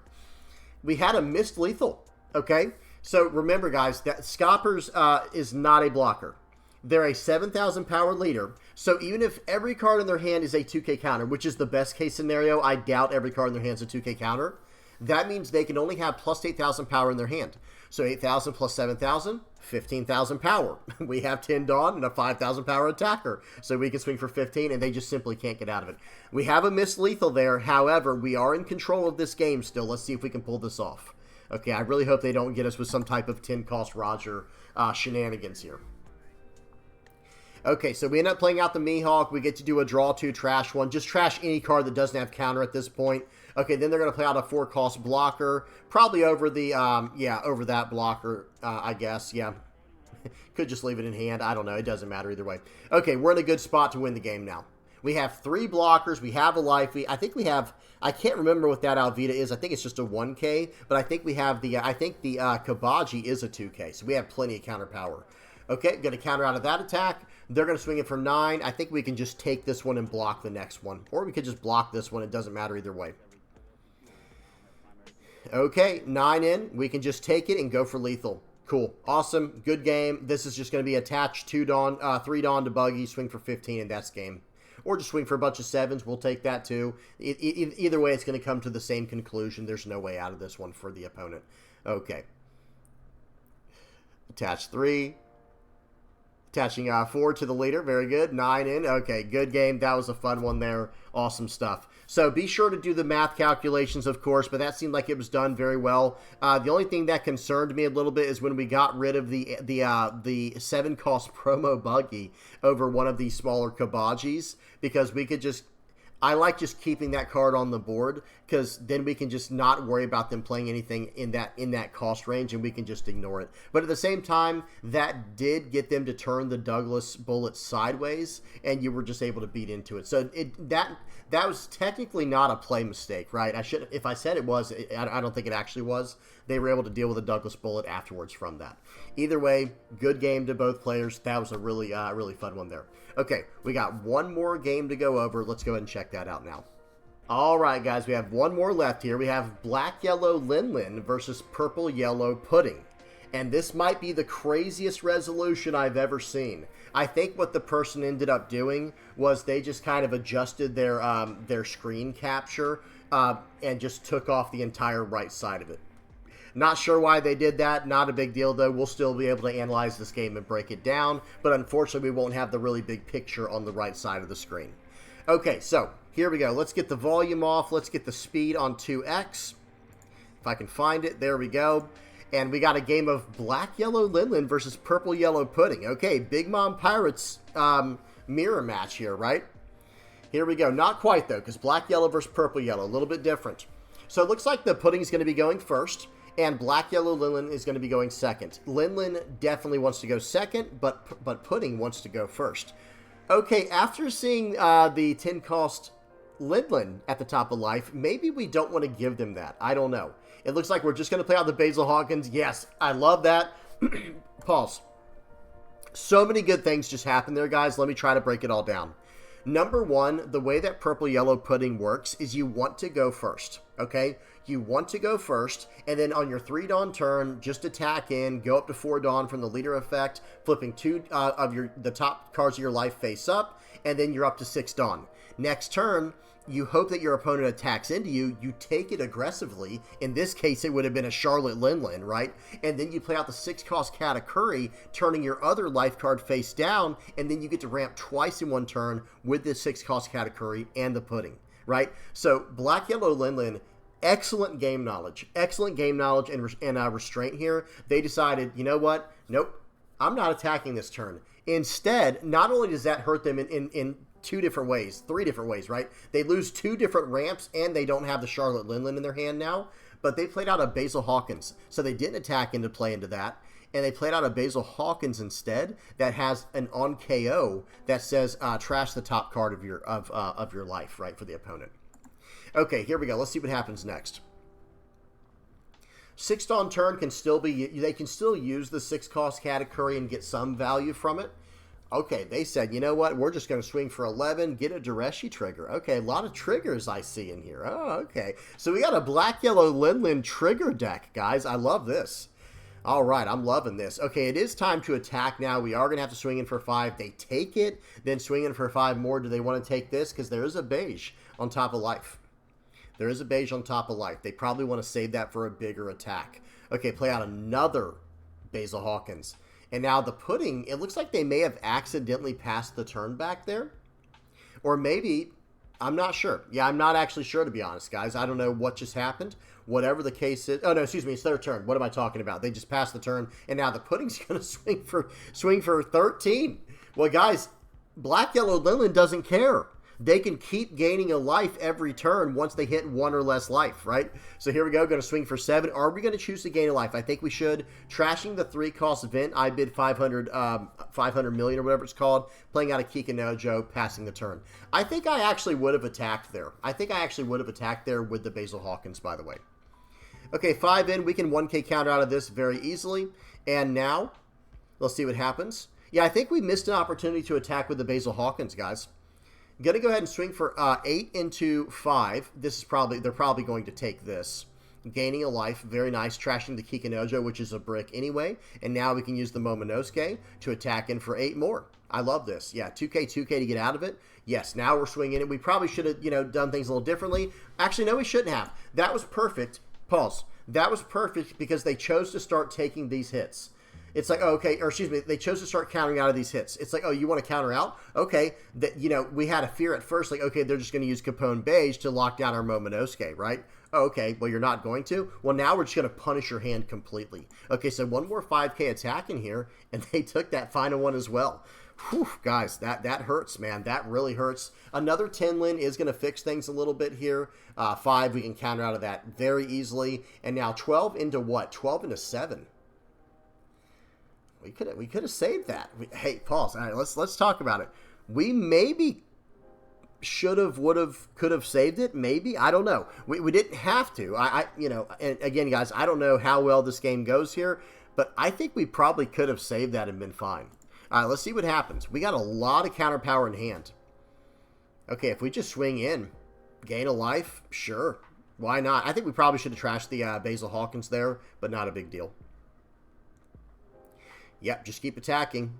We had a missed lethal, okay? So remember, guys, that Scoppers is not a blocker. They're a 7,000 power leader. So even if every card in their hand is a 2K counter, which is the best case scenario, I doubt every card in their hand is a 2K counter. That means they can only have plus 8,000 power in their hand. So 8,000 plus 7,000, 15,000 power. We have 10 Dawn and a 5,000 power attacker. So we can swing for 15, and they just simply can't get out of it. We have a missed lethal there. However, we are in control of this game still. Let's see if we can pull this off. Okay, I really hope they don't get us with some type of 10-cost Roger shenanigans here. Okay, so we end up playing out the Mihawk. We get to do a draw 2 trash 1. Just trash any card that doesn't have counter at this point. Okay, then they're going to play out a 4-cost blocker. Probably over the, over that blocker, I guess. Yeah. Could just leave it in hand. I don't know. It doesn't matter either way. Okay, we're in a good spot to win the game now. We have 3 blockers. We have a life. I think we have, I can't remember what that Alvida is. I think it's just a 1K. But I think we have the, I think the Kabaji is a 2K. So we have plenty of counter power. Okay, going to counter out of that attack. They're going to swing it for 9. I think we can just take this one and block the next one. Or we could just block this one. It doesn't matter either way. Okay, 9 in. We can just take it and go for lethal. Cool. Awesome. Good game. This is just going to be attached 3 Dawn to Buggy, swing for 15, and that's game. Or just swing for a bunch of 7s. We'll take that too. Either way, it's going to come to the same conclusion. There's no way out of this one for the opponent. Okay. Attach 3. Attaching 4 to the leader. Very good. 9 in. Okay, good game. That was a fun one there. Awesome stuff. So be sure to do the math calculations, of course, but that seemed like it was done very well. The only thing that concerned me a little bit is when we got rid of the 7-cost promo Buggy over one of these smaller Kabajis, because we could just... I like just keeping that card on the board, because then we can just not worry about them playing anything in that cost range, and we can just ignore it. But at the same time, that did get them to turn the Douglas bullet sideways, and you were just able to beat into it. So that was technically not a play mistake, right? If I said it was, I don't think it actually was. They were able to deal with a Douglas bullet afterwards from that. Either way, good game to both players. That was a really fun one there. Okay, we got one more game to go over. Let's go ahead and check that out now. All right, guys, we have one more left here. We have black-yellow Linlin versus purple-yellow Pudding. And this might be the craziest resolution I've ever seen. I think what the person ended up doing was they just kind of adjusted their screen capture and just took off the entire right side of it. Not sure why they did that. Not a big deal, though. We'll still be able to analyze this game and break it down, but unfortunately, we won't have the really big picture on the right side of the screen. Okay, so here we go. Let's get the volume off. Let's get the speed on 2x. If I can find it, there we go. And we got a game of black-yellow Linlin versus purple-yellow pudding. Okay, Big Mom Pirates mirror match here, right? Here we go. Not quite, though, because black-yellow versus purple-yellow, a little bit different. So it looks like the pudding's going to be going first, and black-yellow Linlin is going to be going second. Linlin definitely wants to go second, but pudding wants to go first. Okay, after seeing the 10-cost Linlin at the top of life, maybe we don't want to give them that. I don't know. It looks like we're just going to play out the Basil Hawkins. Yes, I love that. Pause. So many good things just happened there, guys. Let me try to break it all down. Number one, the way that purple-yellow pudding works is you want to go first, okay? You want to go first, and then on your 3 Dawn turn, just attack in, go up to 4 Dawn from the leader effect, flipping 2 of the top cards of your life face up, and then you're up to 6 Dawn. Next turn, you hope that your opponent attacks into you. You take it aggressively. In this case, it would have been a Charlotte Linlin, right? And then you play out the 6-cost Katakuri, turning your other life card face down, and then you get to ramp twice in one turn with this 6-cost Katakuri and the pudding, right? So, black-yellow Linlin, excellent game knowledge and restraint here. They decided, you know what? Nope, I'm not attacking this turn. Instead, not only does that hurt them in 3 different ways, right? They lose 2 different ramps, and they don't have the Charlotte Linlin in their hand now, but they played out a Basil Hawkins, so they didn't attack into play into that, and they played out a Basil Hawkins instead that has an on KO that says trash the top card of your life, right, for the opponent. Okay, here we go. Let's see what happens next. 6 Dawn turn can still be, they can still use the 6-cost Katakuri and get some value from it. Okay, they said, you know what, we're just going to swing for 11, get a Dureshi trigger. Okay, a lot of triggers I see in here. Oh, okay. So we got a black-yellow Linlin trigger deck, guys. I love this. All right, I'm loving this. Okay, it is time to attack now. We are going to have to swing in for 5. They take it, then swing in for 5 more. Do they want to take this? Because there is a beige on top of life. There is a beige on top of life. They probably want to save that for a bigger attack. Okay, play out another Basil Hawkins. And now the pudding, it looks like they may have accidentally passed the turn back there. Or maybe, I'm not sure. Yeah, I'm not actually sure, to be honest, guys. I don't know what just happened. Whatever the case is. Oh, no, excuse me. It's their turn. What am I talking about? They just passed the turn, and now the pudding's going to swing for 13. Well, guys, black-yellow Linlin doesn't care. They can keep gaining a life every turn once they hit 1 or less life, right? So here we go, going to swing for 7. Are we going to choose to gain a life? I think we should. Trashing the 3-cost event, I bid 500 million or whatever it's called, playing out a Kikanojo, passing the turn. I think I actually would have attacked there. with the Basil Hawkins, by the way. Okay, 5 in, we can 1k counter out of this very easily. And now, let's see what happens. Yeah, I think we missed an opportunity to attack with the Basil Hawkins, guys. Going to go ahead and swing for 8 into 5. This is they're probably going to take this. Gaining a life, very nice. Trashing the Kikanojo, which is a brick anyway. And now we can use the Momonosuke to attack in for 8 more. I love this. Yeah, 2k to get out of it. Yes, now we're swinging it. We probably should have, done things a little differently. Actually, no, we shouldn't have. That was perfect. Pause. That was perfect because they chose to start taking these hits. It's like, oh, okay, or excuse me, they chose to start countering out of these hits. It's like, oh, you want to counter out? Okay, we had a fear at first, like, okay, they're just going to use Capone Beige to lock down our Momonosuke, right? Oh, okay, well, you're not going to? Well, now we're just going to punish your hand completely. Okay, so one more 5k attack in here, and they took that final one as well. Whew, guys, that hurts, man. That really hurts. Another Linlin is going to fix things a little bit here. 5, we can counter out of that very easily. And now 12 into what? 12 into 7. We could have saved that. Hey, pause. All right, let's talk about it. We maybe should have, would have, could have saved it. Maybe, I don't know. We didn't have to. And again, guys, I don't know how well this game goes here, but I think we probably could have saved that and been fine. All right, let's see what happens. We got a lot of counter power in hand. Okay, if we just swing in, gain a life, sure. Why not? I think we probably should have trashed the Basil Hawkins there, but not a big deal. Yep, just keep attacking.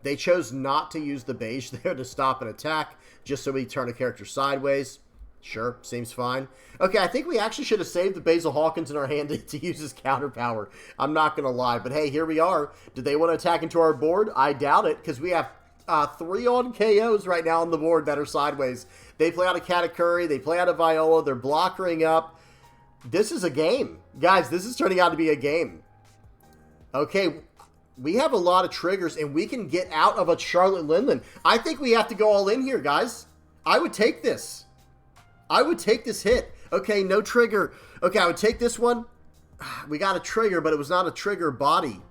They chose not to use the beige there to stop an attack, just so we turn a character sideways. Sure, seems fine. Okay, I think we actually should have saved the Basil Hawkins in our hand to use his counter power. I'm not going to lie, but hey, here we are. Do they want to attack into our board? I doubt it, because we have 3 on KOs right now on the board that are sideways. They play out a Katakuri, they play out a Viola, they're blockering up. This is a game. Guys, this is turning out to be a game. Okay, we have a lot of triggers, and we can get out of a Charlotte Linlin. I think we have to go all in here, guys. I would take this. I would take this hit. Okay, no trigger. Okay, I would take this one. We got a trigger, but it was not a trigger body.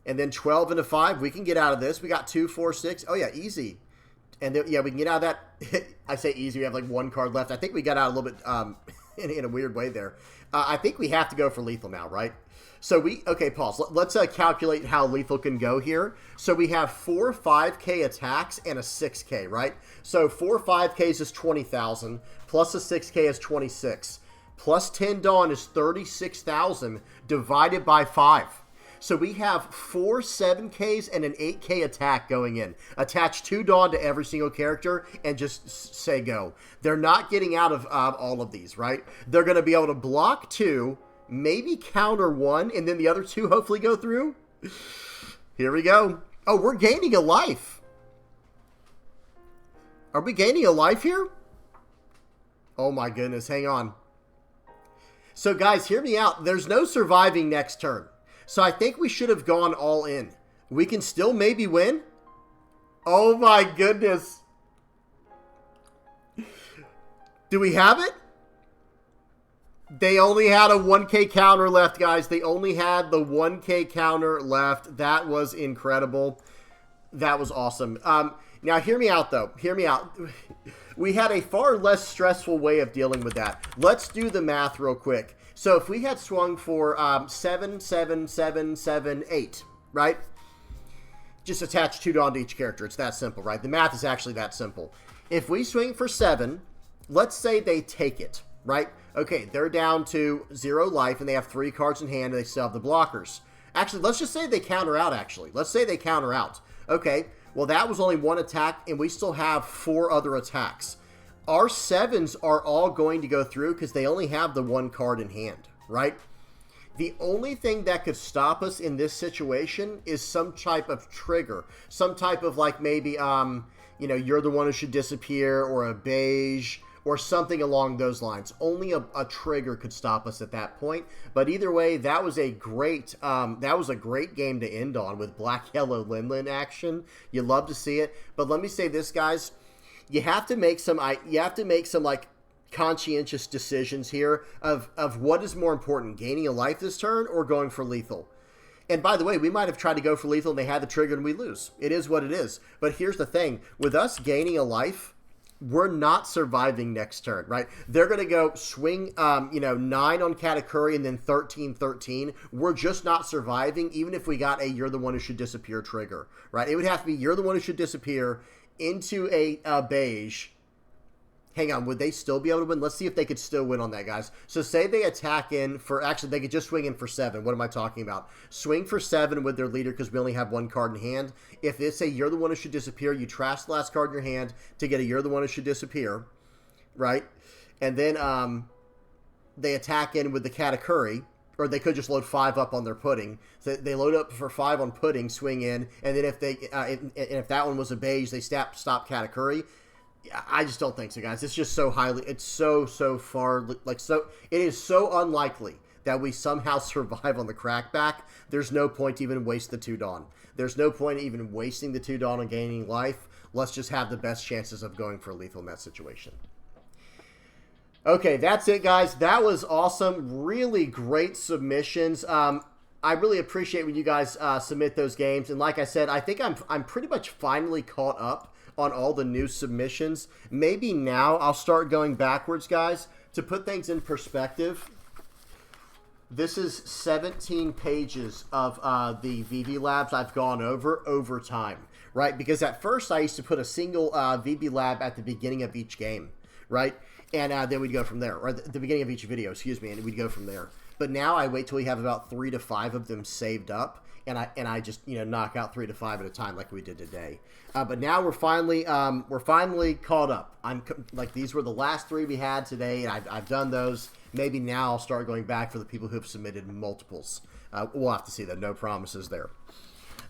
And then 12 and a 5. We can get out of this. We got 2, 4, 6. Oh, yeah, easy. And then, yeah, we can get out of that. I say easy. We have like 1 card left. I think we got out a little bit in a weird way there. I think we have to go for lethal now, right? So okay, pause. Let's calculate how lethal can go here. So we have 4 5K attacks and a 6K, right? So 4 5Ks is 20,000, plus a 6K is 26, plus 10 Dawn is 36,000 divided by 5. So we have 4 7Ks and an 8K attack going in. Attach 2 Dawn to every single character and just say go. They're not getting out of all of these, right? They're going to be able to block 2, maybe counter 1, and then the other 2 hopefully go through. Here we go. Oh, we're gaining a life. Are we gaining a life here? Oh my goodness, hang on. So guys, hear me out. There's no surviving next turn. So I think we should have gone all in. We can still maybe win. Oh my goodness. Do we have it? They only had a 1K counter left, guys. They only had the 1K counter left. That was incredible. That was awesome. Now, hear me out, though. Hear me out. We had a far less stressful way of dealing with that. Let's do the math real quick. So, if we had swung for 7, 7, 7, 7, 8, right? Just attach 2 Dawn to each character. It's that simple, right? The math is actually that simple. If we swing for 7, let's say they take it, right? Okay, they're down to 0 life, and they have 3 cards in hand, and they still have the blockers. Actually, let's just say they counter out, actually. Let's say they counter out. Okay, well, that was only 1 attack, and we still have 4 other attacks. Our 7s are all going to go through because they only have the 1 card in hand, right? The only thing that could stop us in this situation is some type of trigger. Some type of, like, maybe, you know, you're the one who should disappear, or a beige, or something along those lines. Only a trigger could stop us at that point. But either way, that was a great game to end on with black yellow Linlin action. You love to see it. But let me say this, guys, you have to make some like conscientious decisions here of what is more important, gaining a life this turn or going for lethal. And by the way, we might have tried to go for lethal and they had the trigger and we lose. It is what it is. But here's the thing, with us gaining a life, we're not surviving next turn, right? They're going to go swing, 9 on Katakuri and then 13, 13. We're just not surviving, even if we got a you're the one who should disappear trigger, right? It would have to be you're the one who should disappear into a beige. Hang on, would they still be able to win? Let's see if they could still win on that, guys. So say they attack in for, actually, they could just swing in for 7. What am I talking about? Swing for 7 with their leader because we only have 1 card in hand. If they say you're the one who should disappear, you trash the last card in your hand to get a you're the one who should disappear, right? And then they attack in with the Katakuri, or they could just load 5 up on their pudding. So they load up for 5 on pudding, swing in, and then if they if that one was a beige, they stop Katakuri. I just don't think so, guys. It's just so highly, it's so far, like, so, it is so unlikely that we somehow survive on the crackback. There's no point to even waste the 2 Dawn. There's no point even wasting the 2 Dawn and gaining life. Let's just have the best chances of going for lethal in that situation. Okay, that's it, guys. That was awesome. Really great submissions. I really appreciate when you guys submit those games. And like I said, I think I'm pretty much finally caught up on all the new submissions. Maybe now I'll start going backwards, guys, to put things in perspective. This is 17 pages of the VB Labs I've gone over time, right? Because at first I used to put a single VB Lab at the beginning of each game, right? And then we'd go from there, or the beginning of each video, excuse me, and we'd go from there. But now I wait till we have about 3 to 5 of them saved up, and I just knock out 3 to 5 at a time like we did today. But now we're finally caught up. These were the last 3 we had today, and I've done those. Maybe now I'll start going back for the people who have submitted multiples. We'll have to see, though. No promises there.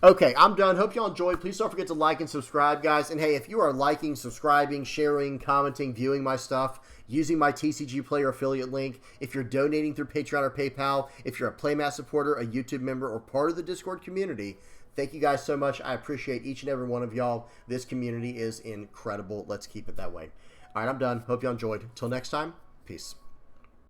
Okay, I'm done. Hope y'all enjoyed. Please don't forget to like and subscribe, guys. And hey, if you are liking, subscribing, sharing, commenting, viewing my stuff, using my TCG Player affiliate link, if you're donating through Patreon or PayPal, if you're a Playmat supporter, a YouTube member, or part of the Discord community, thank you guys so much. I appreciate each and every one of y'all. This community is incredible. Let's keep it that way. All right, I'm done. Hope y'all enjoyed. Till next time, peace.